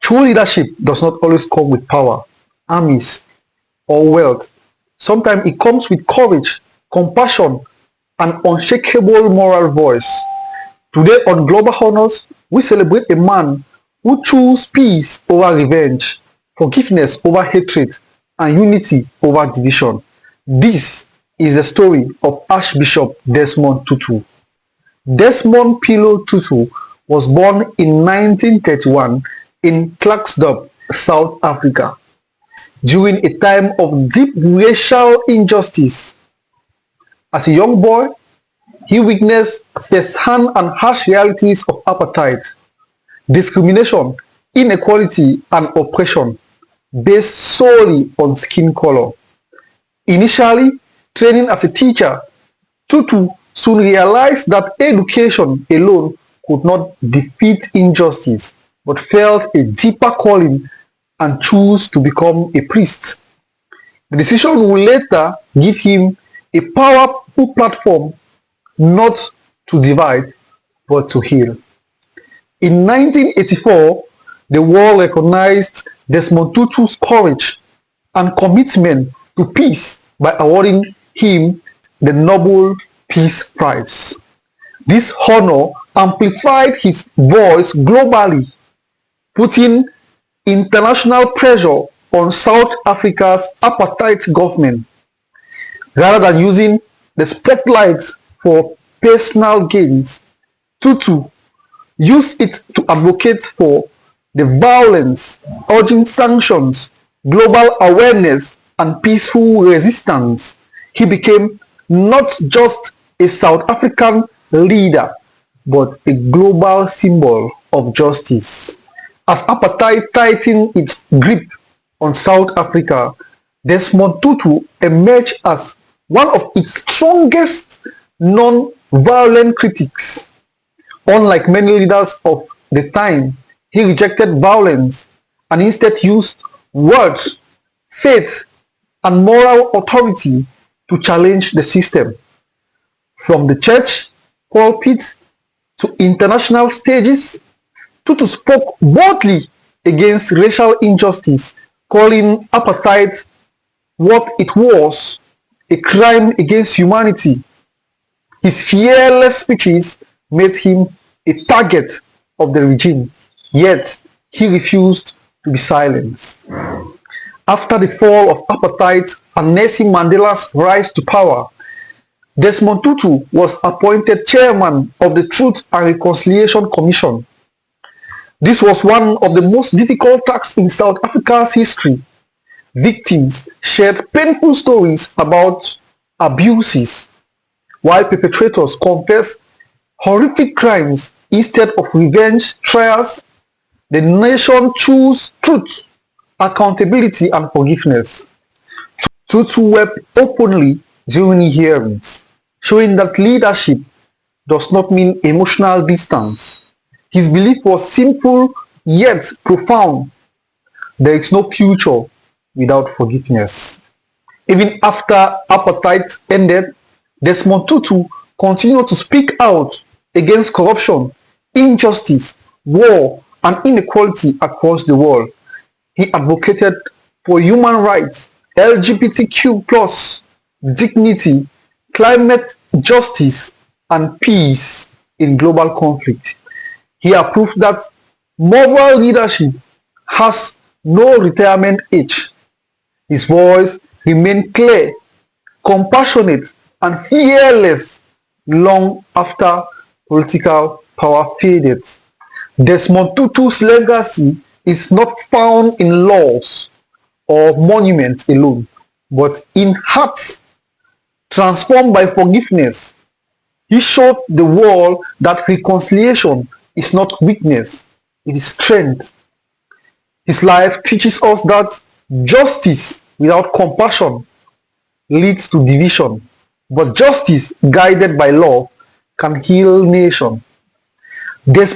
True leadership does not always come with power, armies, or wealth. Sometimes it comes with courage, compassion, and unshakable moral voice. Today on Global Honors, we celebrate a man who chose peace over revenge, forgiveness over hatred, and unity over division. This is the story of Archbishop Desmond Tutu. Desmond Pillow Tutu was born in 1931 in Klerksdorp, South Africa. During a time of deep racial injustice, as a young boy, he witnessed first-hand and harsh realities of apartheid, discrimination, inequality, and oppression based solely on skin color. Initially training as a teacher, Tutu soon realized that education alone could not defeat injustice, but felt a deeper calling and chose to become a priest. The decision would later give him a powerful platform not to divide, but to heal. In 1984, the world recognized Desmond Tutu's courage and commitment to peace by awarding him the Nobel Peace Prize. This honor amplified his voice globally, putting international pressure on South Africa's apartheid government. Rather than using the spotlight for personal gains, Tutu used it to advocate for the violence, urging sanctions, global awareness, and peaceful resistance. He became not just a South African leader, but a global symbol of justice. As apartheid tightened its grip on South Africa, Desmond Tutu emerged as one of its strongest non-violent critics. Unlike many leaders of the time, he rejected violence and instead used words, faith, and moral authority to challenge the system. From the church pulpit to international stages, Tutu spoke boldly against racial injustice, calling apartheid what it was, a crime against humanity. His fearless speeches made him a target of the regime, yet he refused to be silenced. After the fall of apartheid and Nelson Mandela's rise to power, Desmond Tutu was appointed chairman of the Truth and Reconciliation Commission. This was one of the most difficult tasks in South Africa's history. Victims shared painful stories about abuses, while perpetrators confessed horrific crimes instead of revenge trials. The nation chose truth, accountability, and forgiveness. Tutu wept openly during hearings, showing that leadership does not mean emotional distance. His belief was simple yet profound. There is no future without forgiveness. Even after apartheid ended, Desmond Tutu continued to speak out against corruption, injustice, war, and inequality across the world. He advocated for human rights, LGBTQ+, dignity, climate justice, and peace in global conflict. He approved that moral leadership has no retirement age. His voice remained clear, compassionate, and fearless long after political power faded. Desmond Tutu's legacy is not found in laws or monuments alone, but in hearts transformed by forgiveness. He showed the world that reconciliation is not weakness, it is strength. His life teaches us that justice without compassion leads to division, but justice guided by love can heal nations.